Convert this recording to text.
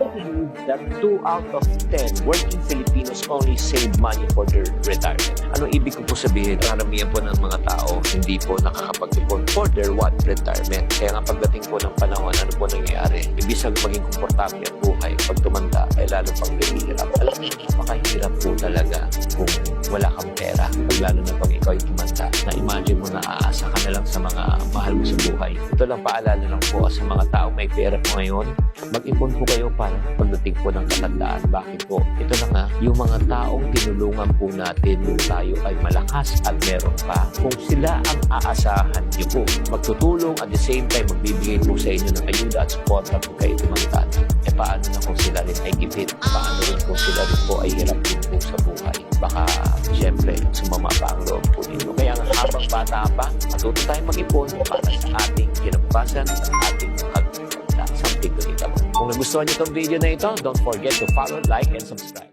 believe that 2 out of 10 working Filipinos only save money for their retirement. Ano ibig ko po sabihin? Karamihan po ng mga tao hindi po nakakapag-ipon for their what? Retirement. Kaya nga pagdating po ng panahon, ano po nangyayari? Ibig maging komportable ang buhay pag tumanda ay lalo pang hirap. Alam niyo, napakahirap po talaga kung wala kang pera. Pag lalo na pag ikaw ay tumanda, na imagine mo na aasa ka na lang sa mga mahal mo sa buhay. Ito lang paalala lang po sa mga tao may pera po ngayon, mag-ipon po kayo para pagdating po ng katandaan. Bakit po? Ito na nga, yung mga taong tinulungan po natin nung tayo ay malakas at meron pa. Kung sila ang aasahan niyo po, magtutulong at the same time magbibigay po sa inyo ng ayuda at support at kayo tumanda. E paano na kung sila rin ay gipit? Paano rin kung sila rin po ay hirap din po sa buhay? Baka, syempre, sumama pa ang loob po ninyo. Kaya nga habang bata pa, matuto tayong mag-ipon para sa ating kinabukasan at ating pagkakita. Something to think about. Kung nagustuhan niyo itong video na ito, don't forget to follow, like, and subscribe.